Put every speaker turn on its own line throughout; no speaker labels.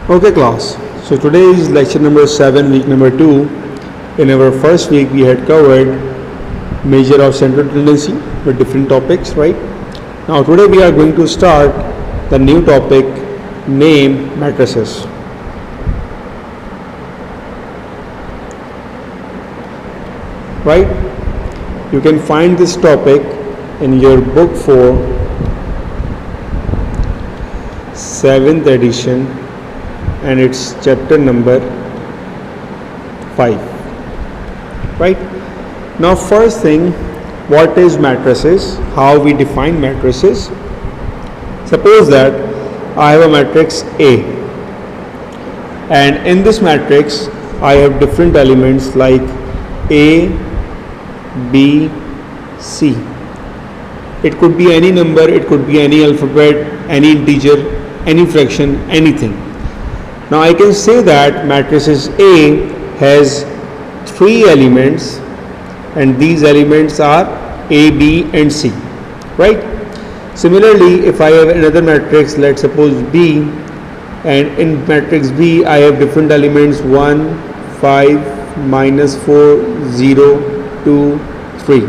Okay class, so today is lecture number 7, week number 2. In our first week we had covered measure of central tendency with different topics, right? Now today we are going to start the new topic, name matrices. Right? You can find this topic in your book for 7th edition and it's chapter number 5. Right? Now first thing, what is matrices? How we define matrices? Suppose that I have a matrix A and in this matrix I have different elements like A, B, C. It could be any number, it could be any alphabet, any integer, any fraction, anything. Now I can say that matrices A has 3 elements and these elements are A, B and C, right? Similarly, if I have another matrix, let's suppose B, and in matrix B I have different elements 1, 5, minus 4, 0, 2, 3.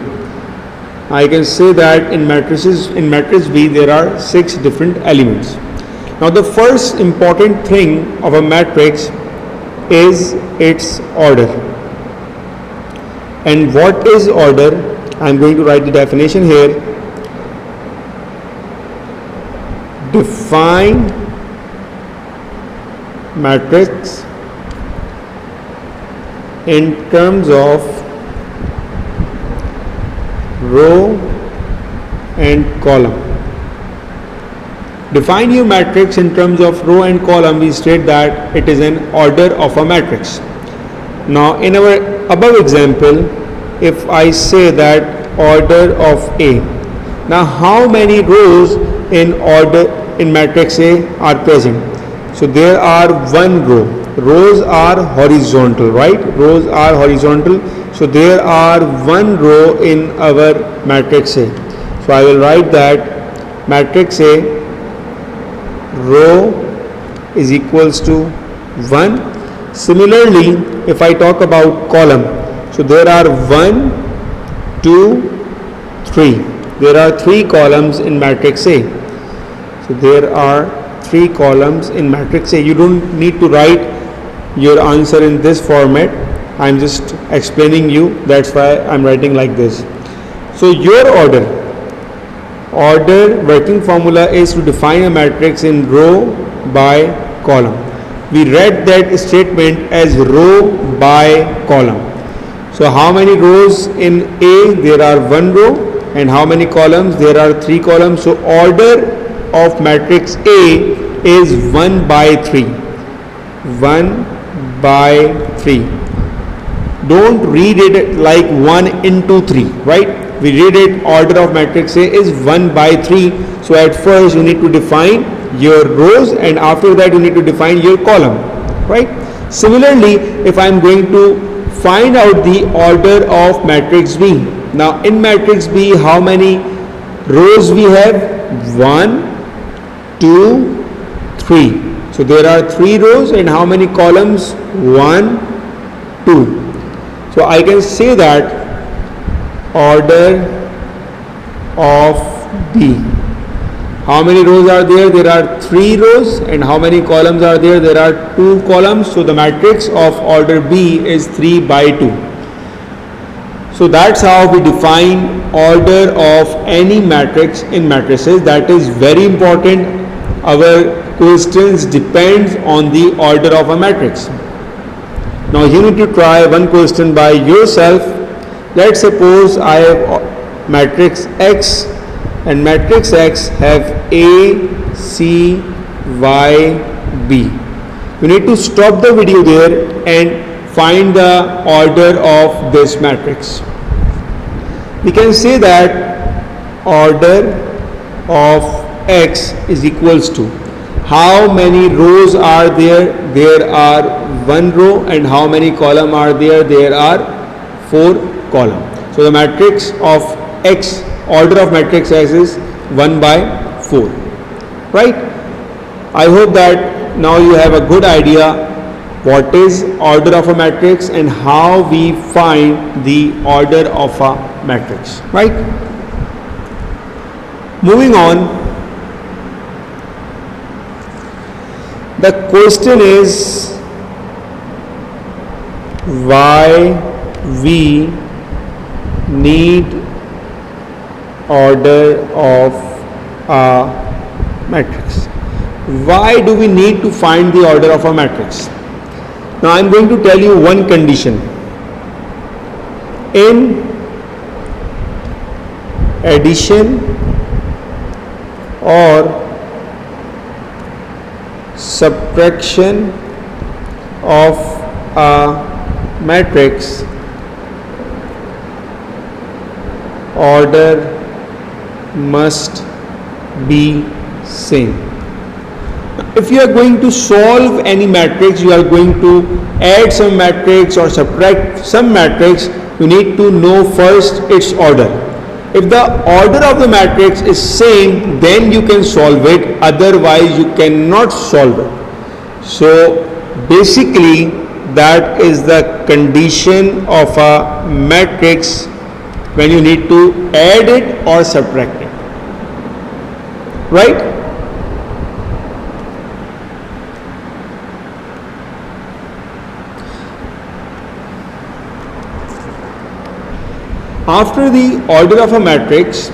I can say that in matrix B there are 6 different elements. Now the first important thing of a matrix is its order. And what is order? I am going to write the definition here. Define matrix in terms of row and column. Define your matrix in terms of row and column. We state that it is an order of a matrix. Now in our above example, if I say that order of A, now how many rows in matrix A are present? So there are 1 row. Rows are horizontal, right? Rows are horizontal. So there are 1 row in our matrix A. So I will write that matrix A row is equals to 1. Similarly, if I talk about column, so there are 1, 2, 3. There are 3 columns in matrix A. So there are 3 columns in matrix A. You don't need to write your answer in this format. I am just explaining you, that's why I am writing like this. So your order working formula is to define a matrix in row by column. We read that statement as row by column. So how many rows in A? There are 1 row. And how many columns? There are 3 columns. So order of matrix A is 1 by 3. 1 by 3. Don't read it like 1 into 3, right? We read it, order of matrix A is 1 by 3. So at first you need to define your rows and after that you need to define your column, right? Similarly, if I am going to find out the order of matrix B. Now in matrix B, how many rows we have? 1, 2, 3. So there are 3 rows and how many columns? 1, 2. So I can say that order of B. How many rows are there? There are 3 rows and how many columns are there? There are 2 columns. So the matrix of order B is 3 by 2. So that's how we define order of any matrix in matrices. That is very important. Our questions depends on the order of a matrix. Now you need to try one question by yourself. Let's suppose I have matrix X and matrix X have A, C, Y, B. You need to stop the video there and find the order of this matrix. We can say that order of X is equals to how many rows are there? There are 1 row and how many columns are there? There are 4 columns. So the matrix of X, order of matrix X is 1 by 4, right? I hope that now you have a good idea what is order of a matrix and how we find the order of a matrix, right? Moving on, the question is why we need order of a matrix. Why do we need to find the order of a matrix? Now I am going to tell you one condition. In addition or subtraction of a matrix, order must be same. If you are going to solve any matrix, you are going to add some matrix or subtract some matrix, you need to know first its order. If the order of the matrix is same, then you can solve it, otherwise you cannot solve it. So basically that is the condition of a matrix when you need to add it or subtract it, right? After the order of a matrix,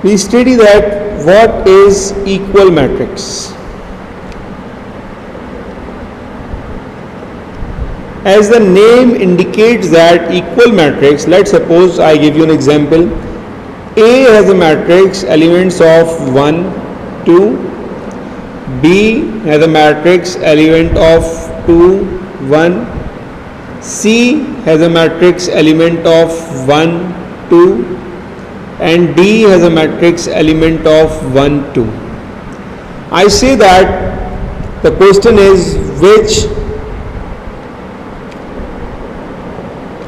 we study that what is equal matrix. As the name indicates that equal matrix, let's suppose I give you an example. A has a matrix elements of 1, 2. B has a matrix element of 2, 1. C has a matrix element of 1, 2, and D has a matrix element of 1, 2. I say that the question is which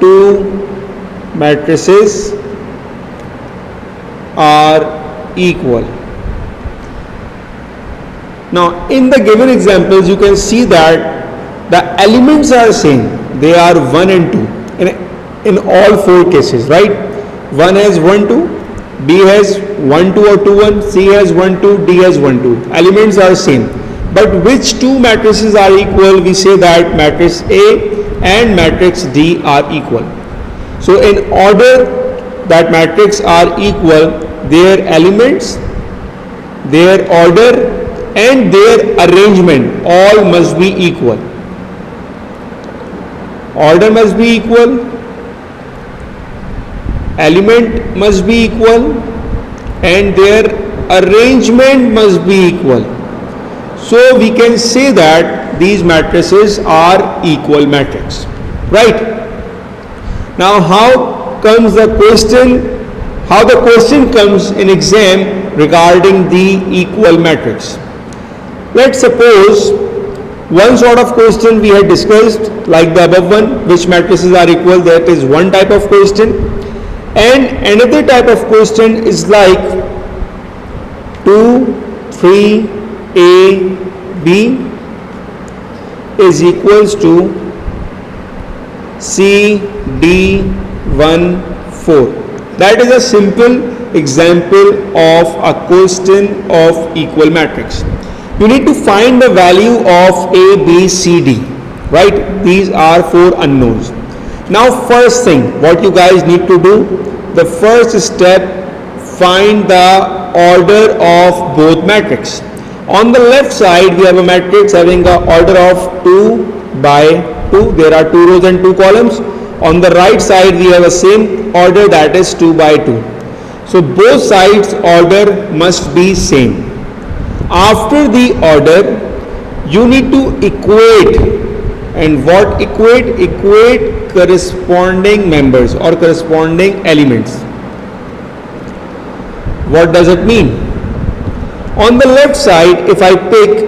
two matrices are equal. Now in the given examples you can see that the elements are same. They are 1 and 2 in all four cases, right? 1 has 1, 2, B has 1, 2 or 2, 1, C has 1, 2, D has 1, 2. Elements are same. But which two matrices are equal? We say that matrix A and matrix D are equal. So in order that matrix are equal, their elements, their order and their arrangement all must be equal. Order must be equal, element must be equal, and their arrangement must be equal. So we can say that these matrices are equal matrix, right? Now how the question comes in exam regarding the equal matrix. Let's suppose one sort of question we had discussed like the above one, which matrices are equal, that is one type of question, and another type of question is like 2, 3, A, B is equals to C, D, 1, 4. That is a simple example of a question of equal matrix. You need to find the value of A, B, C, D, right? These are four unknowns. Now first thing what you guys need to do, the first step, find the order of both matrix. On the left side we have a matrix having an order of 2 by 2. There are 2 rows and 2 columns. On the right side we have a same order, that is 2 by 2. So both sides order must be same. After the order you need to equate, and what equate? Equate corresponding members or corresponding elements. What does it mean? On the left side if I pick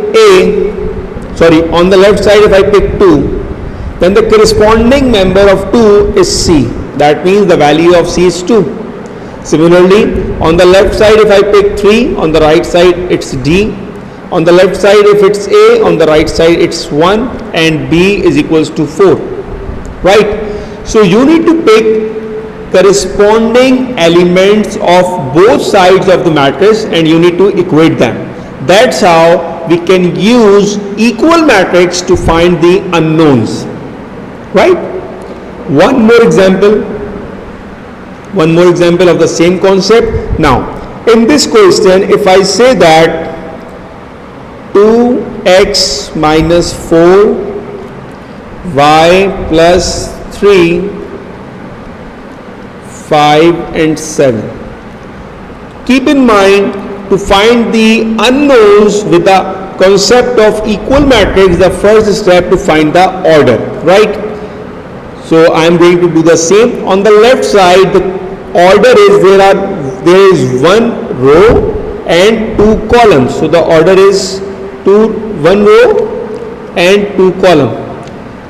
on the left side if I pick 2, then the corresponding member of 2 is C. That means the value of C is 2. Similarly, On the left side, if I pick 3, on the right side it's D. On the left side, if it's A, on the right side it's 1, and B is equals to 4. Right? So you need to pick corresponding elements of both sides of the matrix and you need to equate them. That's how we can use equal matrix to find the unknowns. Right? One more example of the same concept. Now, in this question, if I say that 2x minus 4 y plus 3 5 and 7, keep in mind, to find the unknowns with the concept of equal matrix, the first step to find the order, right? So I am going to do the same. On the left side, the order is there is one row and two columns. So the order is one row and two columns.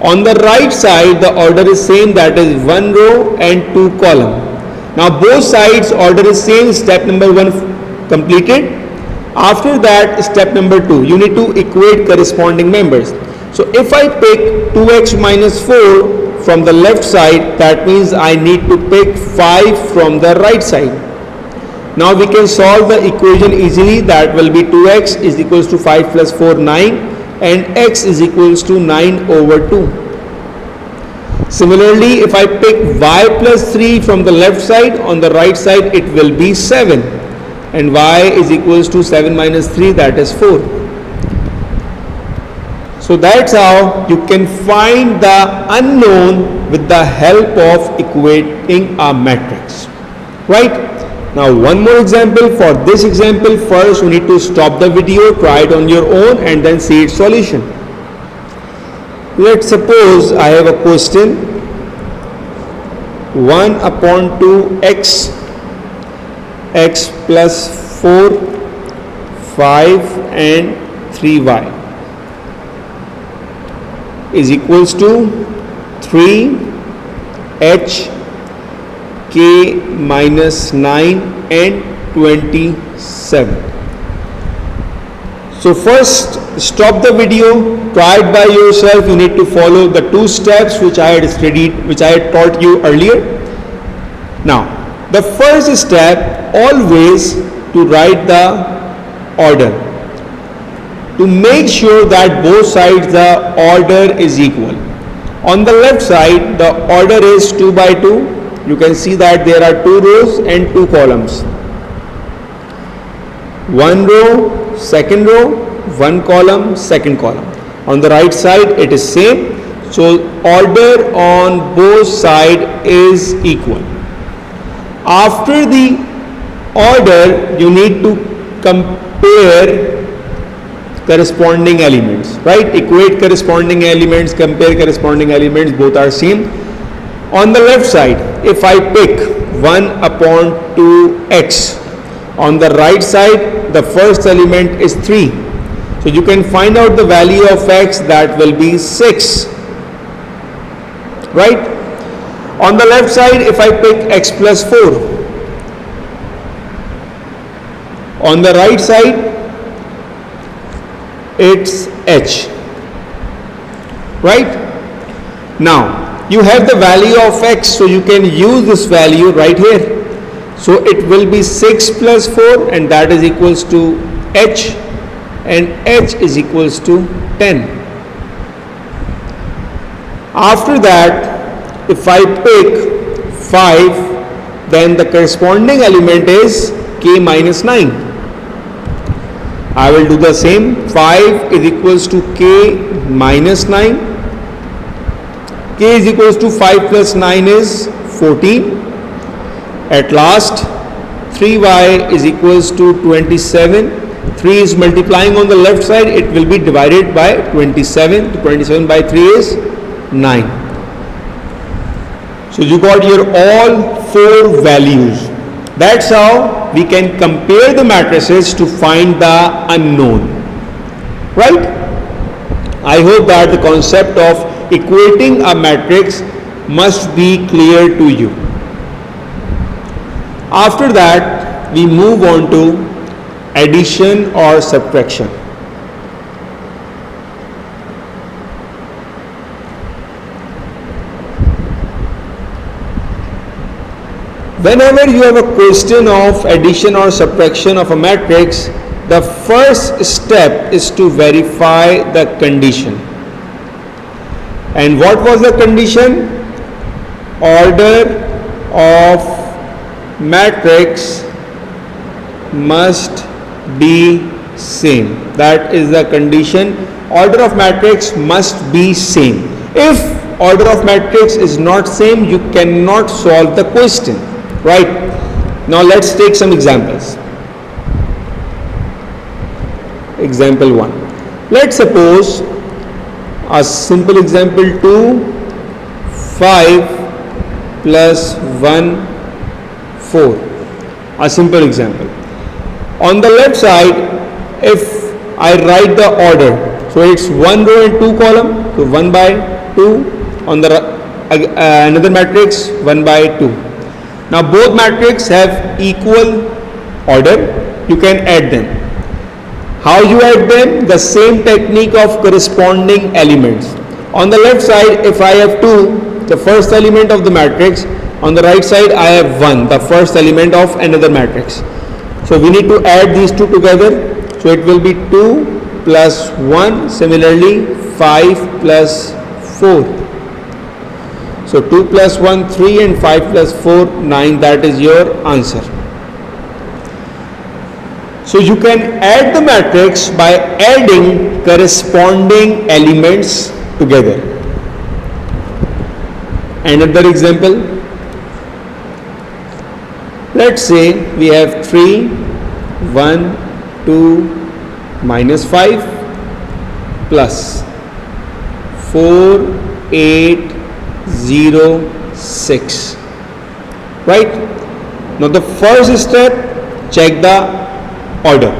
On the right side, the order is same, that is one row and two columns. Now both sides order is same. Step number 1 completed. After that, step number 2, you need to equate corresponding members. So if I pick 2x minus 4 from the left side, that means I need to pick 5 from the right side. Now we can solve the equation easily. That will be 2x is equals to 5 plus 4, 9, and x is equals to 9 over 2. Similarly, if I pick y plus 3 from the left side, on the right side it will be 7, and y is equals to 7 minus 3, that is 4. So that's how you can find the unknown with the help of equating a matrix. Right? Now one more example. For this example, first you need to stop the video, try it on your own, and then see its solution. Let's suppose I have a question 1 upon 2x x plus 4 5 and 3y is equals to 3h k minus 9 and 27. So first stop the video, try it by yourself. You need to follow the 2 steps which I had taught you earlier. Now the first step, always to write the order, to make sure that both sides the order is equal. On the left side, the order is 2 by 2. You can see that there are 2 rows and 2 columns. 1 row, second row, 1 column, second column. On the right side it is same. So order on both sides is equal. After the order, you need to compare corresponding elements, right? Equate corresponding elements, compare corresponding elements, both are same. On the left side, if I pick 1 upon 2x, on the right side the first element is 3. So you can find out the value of x, that will be 6. Right? On the left side, if I pick x plus 4, on the right side it's h. Right? Now you have the value of x, so you can use this value right here. So it will be 6 plus 4, and that is equals to h, and h is equals to 10. After that, if I pick 5, then the corresponding element is k minus 9. I will do the same. 5 is equals to k minus 9. K is equals to 5 plus 9 is 14. At last, 3y is equals to 27. 3 is multiplying on the left side, it will be divided by 27. 27 by 3 is 9. So you got your all 4 values. That's how we can compare the matrices to find the unknown. Right? I hope that the concept of equating a matrix must be clear to you. After that, we move on to addition or subtraction. Whenever you have a question of addition or subtraction of a matrix, the first step is to verify the condition. And what was the condition? Order of matrix must be same. That is the condition. Order of matrix must be same. If order of matrix is not same, you cannot solve the question. Right? Now let's take some examples. Example 1. Let's suppose a simple example 2, 5 plus 1, 4. A simple example. On the left side, if I write the order, so it's 1 row and 2 column, so 1 by 2. On the another matrix, 1 by 2. Now both matrices have equal order. You can add them. How you add them? The same technique of corresponding elements. On the left side, if I have 2, the first element of the matrix. On the right side, I have 1, the first element of another matrix. So we need to add these two together. So it will be 2 plus 1. Similarly, 5 plus 4. So 2 plus 1, 3 and 5 plus 4, 9. That is your answer. So you can add the matrix by adding corresponding elements together. Another example. Let's say we have 3, 1, 2, minus 5 plus 4, 8, 0, 6. Right? Now the first step, check the order.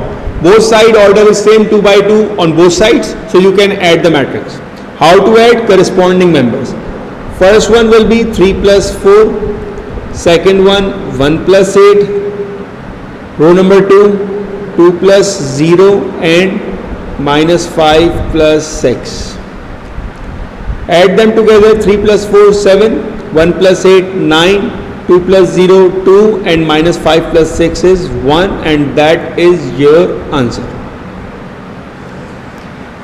Both side order is same, 2 by 2 on both sides. So you can add the matrix. How to add? Corresponding members. First one will be 3 plus 4. Second one, 1 plus 8. Row number 2, 2 plus 0 and minus 5 plus 6. Add them together. 3 plus 4, 7. 1 plus 8, 9. 2 plus 0, 2 and minus 5 plus 6 is 1, and that is your answer.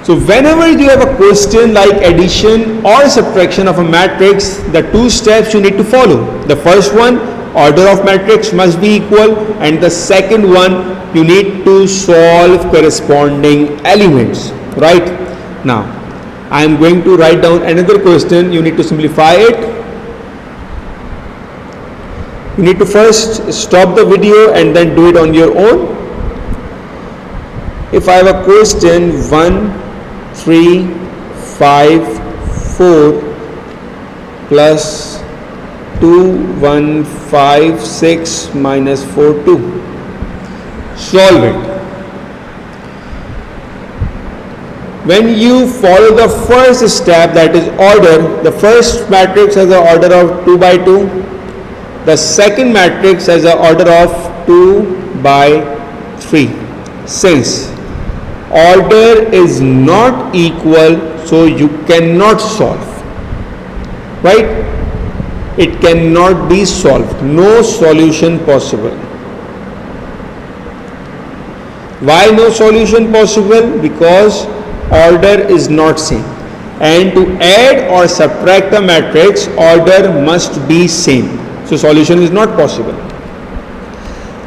So whenever you have a question like addition or subtraction of a matrix, the two steps you need to follow. The first one, order of matrix must be equal, and the second one, you need to solve corresponding elements. Right? Now, I am going to write down another question. You need to simplify it. You need to first stop the video and then do it on your own. If I have a question 1, 3, 5, 4 plus 2, 1, 5, 6 minus 4, 2. Solve it. When you follow the first step, that is order, the first matrix has an order of 2 by 2. The second matrix has an order of 2 by 3. Since order is not equal, so you cannot solve. Right? It cannot be solved. No solution possible. Why no solution possible? Because order is not same. And to add or subtract a matrix, order must be same. So solution is not possible.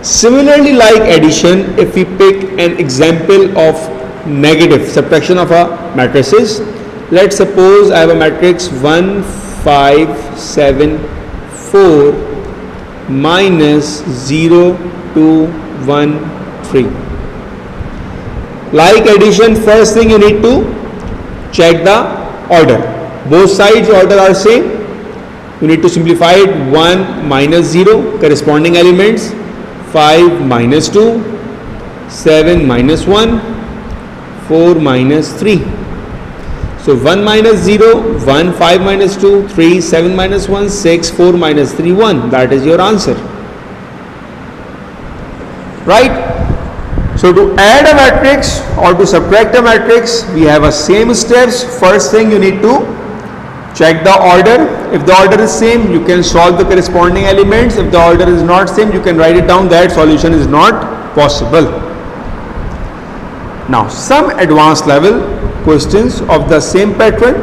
Similarly, like addition, if we pick an example of negative subtraction of a matrices, let's suppose I have a matrix 1, 5, 7, 4 minus 0, 2, 1, 3. Like addition, first thing you need to check the order. Both sides order are same. You need to simplify it. 1 minus 0, corresponding elements. 5 minus 2, 7 minus 1, 4 minus 3. So 1 minus 0, 1, 5 minus 2, 3, 7 minus 1, 6, 4 minus 3, 1. That is your answer. right? So to add a matrix or to subtract a matrix, we have a same steps. First thing, you need to check the order. If the order is same, you can solve the corresponding elements. If the order is not same, you can write it down that solution is not possible. Now some advanced level questions of the same pattern.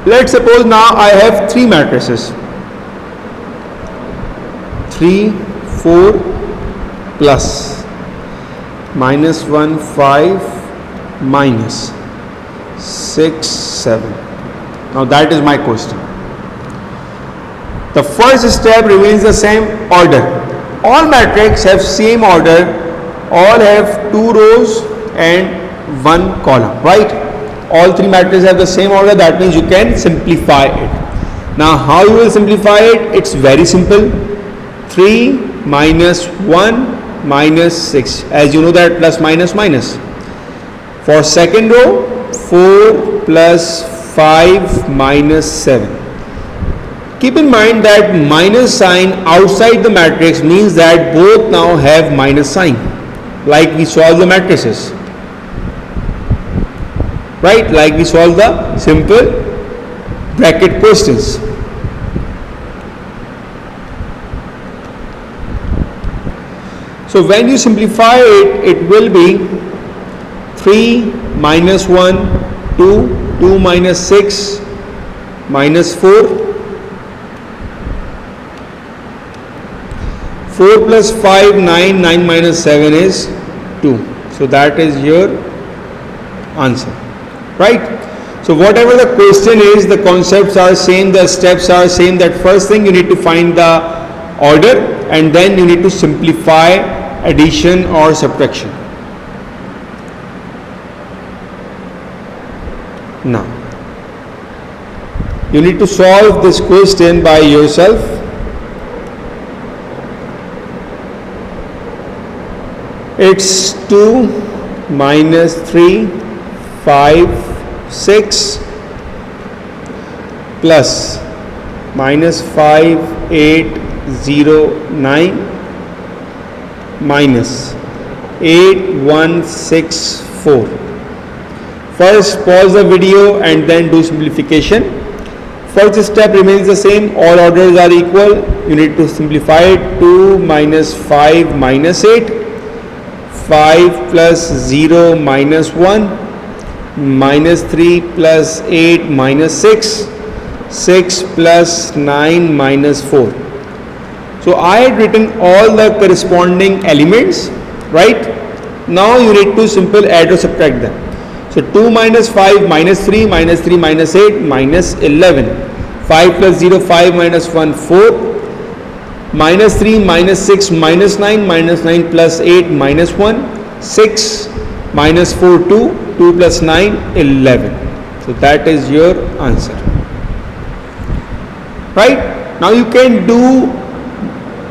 Let's suppose now I have three matrices, 3, 4 plus, -1, 5, minus 6, 7. Now that is my question. The first step remains the same order. All matrices have same order, all have 2 rows and 1 column, right? All three matrices have the same order, that means you can simplify it. Now how you will simplify it? It's very simple. 3 minus 1 minus 6. As you know that plus minus minus. For second row, 4 plus 5 minus 7. Keep in mind that minus sign outside the matrix means that both now have minus sign, like we solve the matrices, right? Like we solve the simple bracket questions. So when you simplify it, it will be 3 minus 1, 2, 2 minus 6, minus 4, 4 plus 5, 9, 9 minus 7 is 2. So that is your answer, right? So whatever the question is, the concepts are same, the steps are same. That first thing you need to find the order, and then you need to simplify addition or subtraction. Now you need to solve this question by yourself. It's 2 minus 3 5 6 plus minus 5 8 0 9 minus 8 1 6 4. First pause the video and then do simplification. First step remains the same, all orders are equal. You need to simplify it. 2 minus 5 minus 8, 5 plus 0 minus 1, minus 3 plus 8 minus 6, 6 plus 9 minus 4. So I had written all the corresponding elements, right? Now you need to simple add or subtract them. So 2 minus 5 minus 3 minus 3 minus 8 minus 11. 5 plus 0 5 minus 1 4. Minus 3 minus 6 minus 9 minus 9 plus 8 minus 1 6 minus 4 2 2 plus 9 11. So that is your answer, right? Now you can do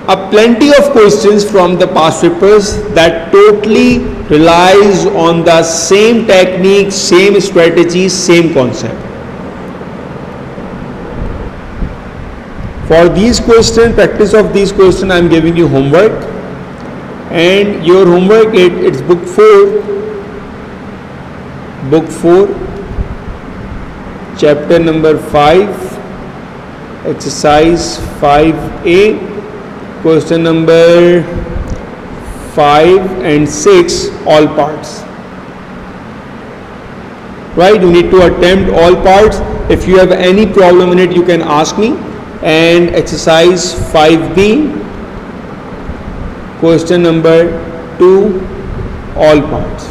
a plenty of questions from the past papers that totally relies on the same technique, same strategy, same concept. For these questions, practice of these questions, I am giving you homework, and your homework it's book 4, chapter number 5, exercise 5A, question number 5 and 6, all parts, right? You need to attempt all parts. If you have any problem in it, you can ask me. And exercise 5B, question number 2, all parts.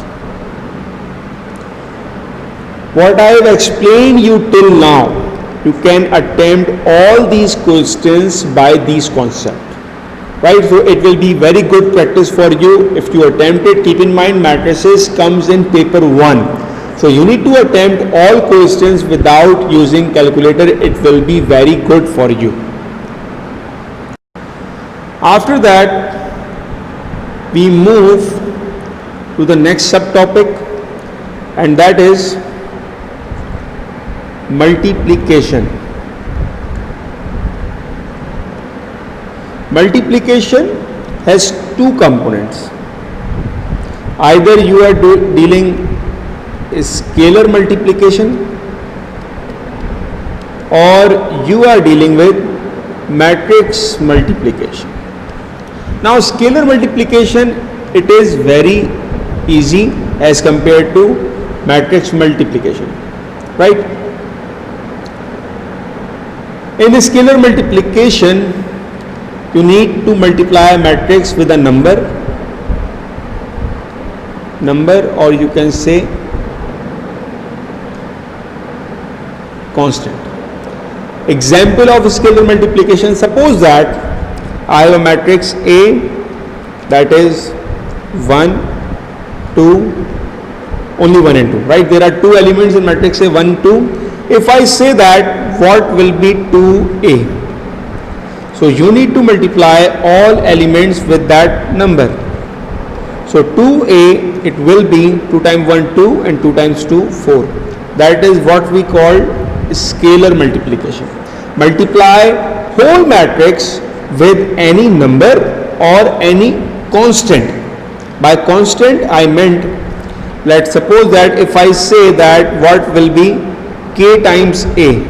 What I have explained you till now, you can attempt all these questions by these concepts, right? So it will be very good practice for you if you attempt it. Keep in mind, matrices comes in paper 1. So you need to attempt all questions without using calculator. It will be very good for you. After that, we move to the next subtopic, and that is multiplication. Multiplication has two components. Either you are dealing scalar multiplication or you are dealing with matrix multiplication. Now scalar multiplication, it is very easy as compared to matrix multiplication, right? In scalar multiplication, you need to multiply a matrix with a number, or you can say constant. Example of scalar multiplication, suppose that I have a matrix A that is 1, 2, only 1 and 2, right? There are two elements in matrix A, 1, 2. If I say that, what will be 2A? So you need to multiply all elements with that number. So 2A, it will be 2 times 1, 2 and 2 times 2, 4. That is what we call scalar multiplication. Multiply whole matrix with any number or any constant. By constant I meant, let's suppose that if I say that what will be k times A.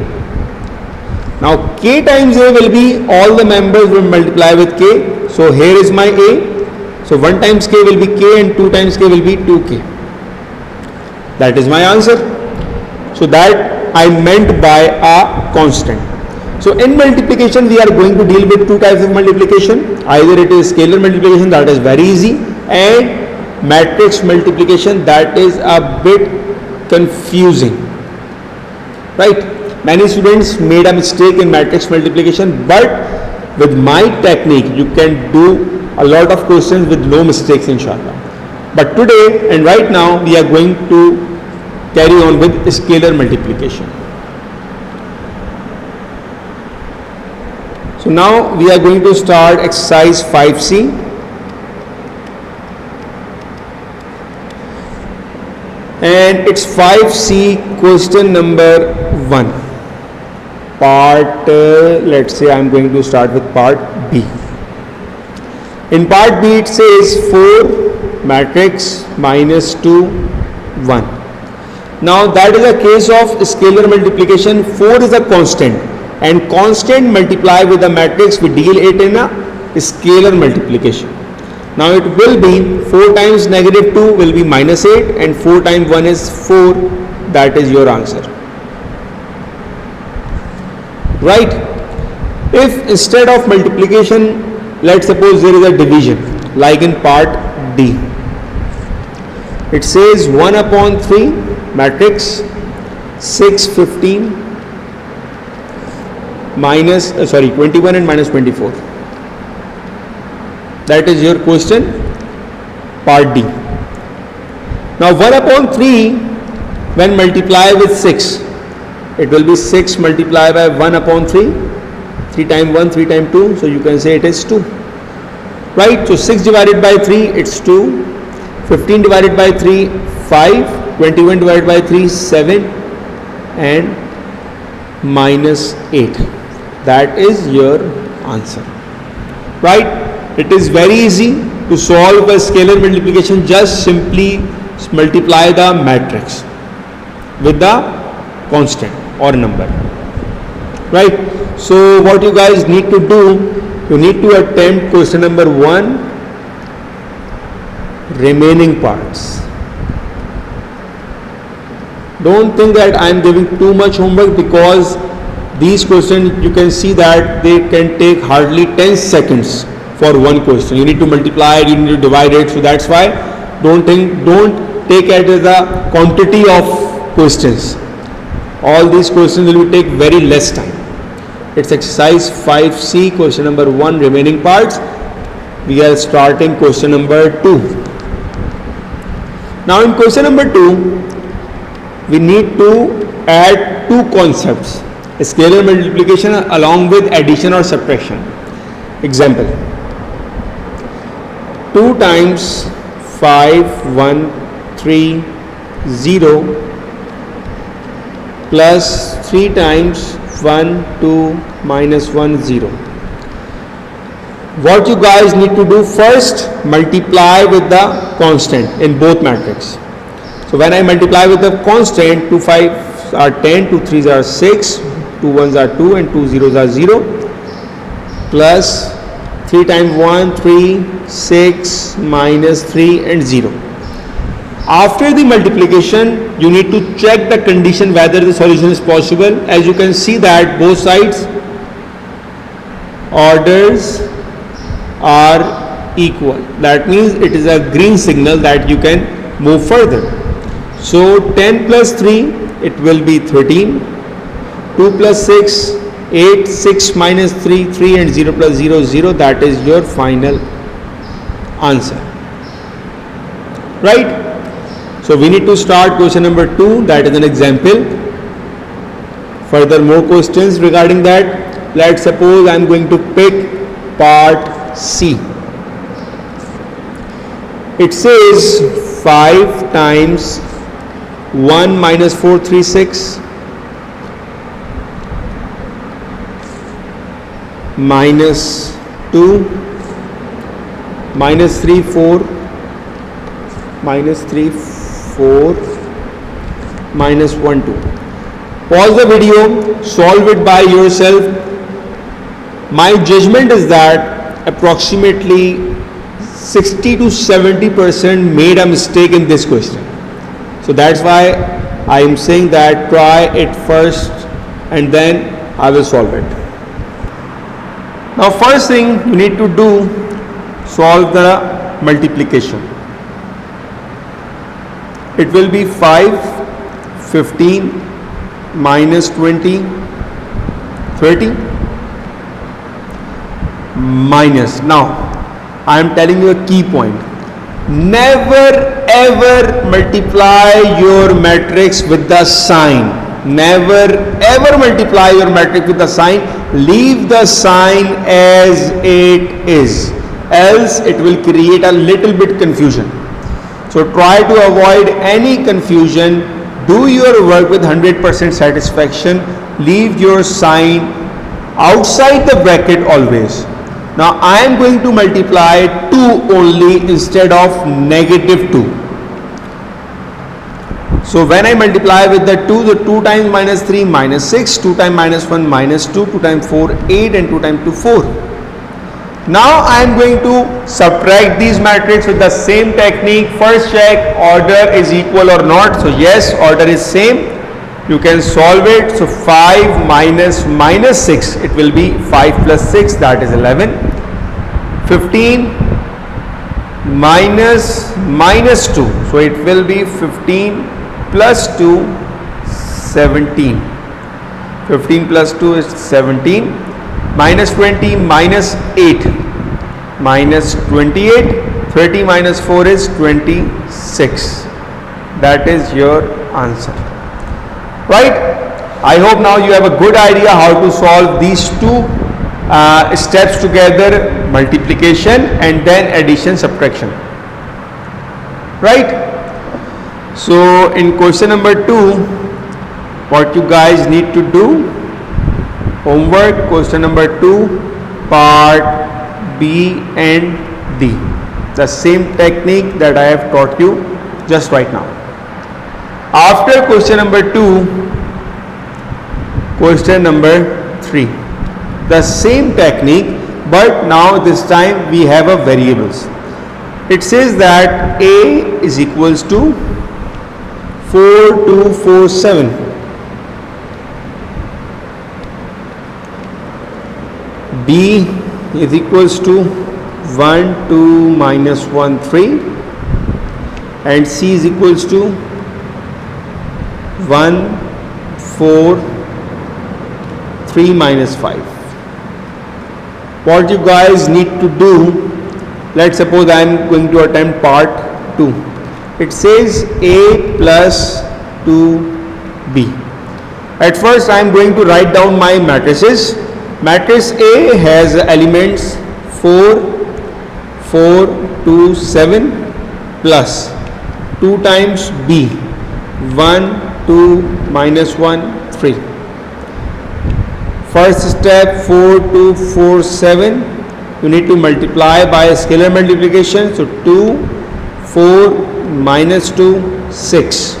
Now k times A will be all the members will multiply with k. So here is my A. So 1 times k will be k and 2 times k will be 2k. That is my answer. So that I meant by a constant. So in multiplication we are going to deal with two types of multiplication. Either it is scalar multiplication, that is very easy, and matrix multiplication, that is a bit confusing, right? Many students made a mistake in matrix multiplication, but with my technique you can do a lot of questions with no mistakes, inshallah. But today and right now we are going to carry on with scalar multiplication. So now we are going to start exercise 5C. And it's 5C, question number 1. Part, let's say I'm going to start with part B. In part B it says 4 matrix minus 2, 1. Now that is a case of scalar multiplication. 4 is a constant, and constant multiply with a matrix, we deal it in a scalar multiplication. Now it will be 4 times negative 2 will be minus 8 and 4 times 1 is 4. That is your answer, right? If instead of multiplication, let's suppose there is a division, like in part D. It says 1 upon 3 matrix 6, 15 minus 21 and minus 24. That is your question, part D. Now 1 upon 3 when multiply with 6, it will be 6 multiplied by 1 upon 3. 3 times 1, 3 times 2, so you can say it is 2, right? So 6 divided by 3, it's 2. 15 divided by 3, 5. 21 divided by 3, 7 and minus 8. That is your answer, right? It is very easy to solve a scalar multiplication. Just simply multiply the matrix with the constant or number, right? So what you guys need to do, you need to attempt question number 1, remaining parts. Don't think that I am giving too much homework, because these questions you can see that they can take hardly 10 seconds for one question. You need to multiply it, you need to divide it. So that's why don't take it as a quantity of questions. All these questions will take very less time. It's exercise 5C, question number 1, remaining parts. We are starting question number 2. Now in question number 2, we need to add two concepts, scalar multiplication along with addition or subtraction. Example, 2 times 5, 1, 3, 0 plus 3 times 1, 2, minus 1, 0. What you guys need to do first, multiply with the constant in both matrix. So when I multiply with the constant, 2 5s are 10, 2 3s are 6, 2 1s are 2 and 2 zeros are 0, plus 3 times 1 3, 6 minus 3 and 0. After the multiplication, you need to check the condition whether the solution is possible. As you can see that both sides orders are equal. That means it is a green signal that you can move further. So 10 plus 3, it will be 13. 2 plus 6, 8, 6 minus 3, 3 and 0 plus 0, 0. That is your final answer. Right? So we need to start question number 2. That is an example. Further more questions regarding that. Let's suppose I am going to pick part C. It says 5 times 1 minus 4 3 6 minus 2 minus 3 4 minus 3 4 minus 1 2. Pause the video, solve it by yourself. My judgment is that approximately 60 to 70% made a mistake in this question. So that's why I am saying that try it first and then I will solve it. Now first thing you need to do, solve the multiplication. It will be 5, 15 minus 20, 30 minus. Now I am telling you a key point. Never ever multiply your matrix with the sign. Never ever multiply your matrix with the sign. Leave the sign as it is, else it will create a little bit confusion. So try to avoid any confusion. Do your work with 100% satisfaction. Leave your sign outside the bracket always. Now I am going to multiply 2 only instead of negative 2. So when I multiply with the 2, the 2 times minus 3 minus 6, 2 times minus 1 minus 2, 2 times 4 8 and 2 times 2 4. Now I am going to subtract these matrices with the same technique. First check order is equal or not. So yes, order is same. You can solve it. So 5 minus minus 6, it will be 5 plus 6, that is 11. 15 minus minus 2, so it will be 15 plus 2, 17. 15 plus 2 is 17. Minus 20 minus 8, minus 28. 30 minus 4 is 26. That is your answer. Right? I hope now you have a good idea how to solve these two steps together, multiplication and then addition, subtraction. Right? So in question number 2, what you guys need to do, homework, question number 2, part B and D. The same technique that I have taught you just right now. After question number 2, question number 3. The same technique, but now this time we have a variables. It says that A is equals to 4247. B is equals to 1 2 minus 1 3 and C is equals to 1 4 3 minus 5. What you guys need to do, let's suppose I am going to attempt part 2. It says A plus 2B. At first I am going to write down my matrices. Matrix A has elements 4, 4, 2, 7 plus 2 times B, 1, 2, minus 1, 3. First step 4, 2, 4, 7 you need to multiply by a scalar multiplication. So 2, 4, minus 2, 6.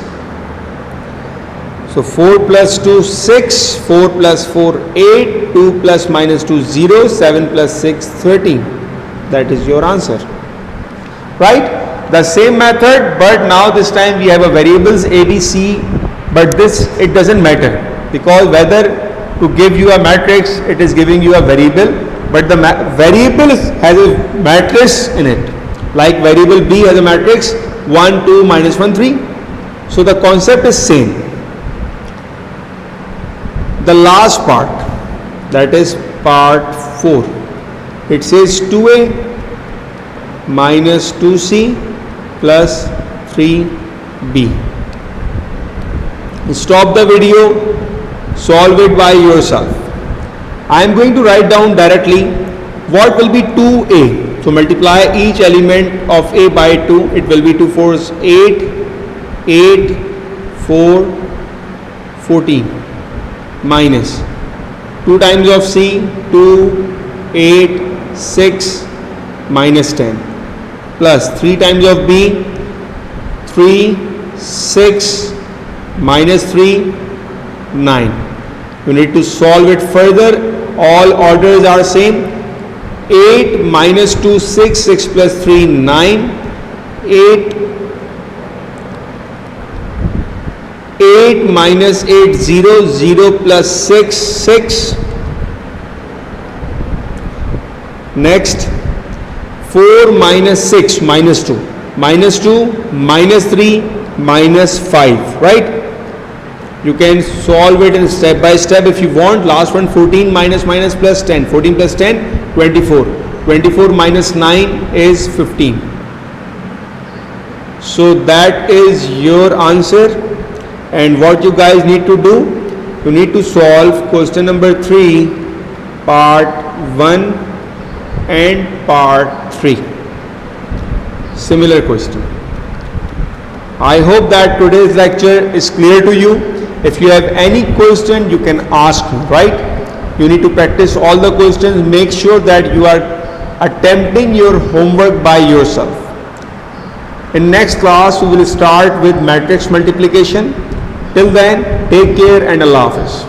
So 4 plus 2, 6, 4 plus 4, 8, 2 plus minus 2, 0, 7 plus 6, 13. That is your answer. Right? The same method, but now this time we have a variables A, B, C, but this, it doesn't matter, because whether to give you a matrix, it is giving you a variable, but the variable has a matrix in it, like variable B has a matrix 1, 2, minus 1, 3. So the concept is same. The last part, that is part 4, it says 2a minus 2c plus 3b. Stop the video, solve it by yourself. I am going to write down directly what will be 2a. So multiply each element of a by 2. It will be 2 4s 8, 8, 4, 14, minus 2 times of c, 2, 8, 6, minus 10, plus 3 times of b, 3, 6, minus 3, 9. You need to solve it further. All orders are same. 8 minus 2, 6, 6 plus 3, 9, 8, 8 minus 8, 0, 0 plus 6, 6. Next, 4 minus 6, minus 2, minus 2, minus 3, minus 5, right? You can solve it in step by step if you want. Last one, 14 minus minus plus 10. 14 plus 10, 24. 24 minus 9 is 15. So that is your answer. And what you guys need to do, you need to solve question number 3, part 1 and part 3. Similar question. I hope that today's lecture is clear to you. If you have any question, you can ask me, right? You need to practice all the questions. Make sure that you are attempting your homework by yourself. In next class, we will start with matrix multiplication. Till then, take care and Allah Hafiz.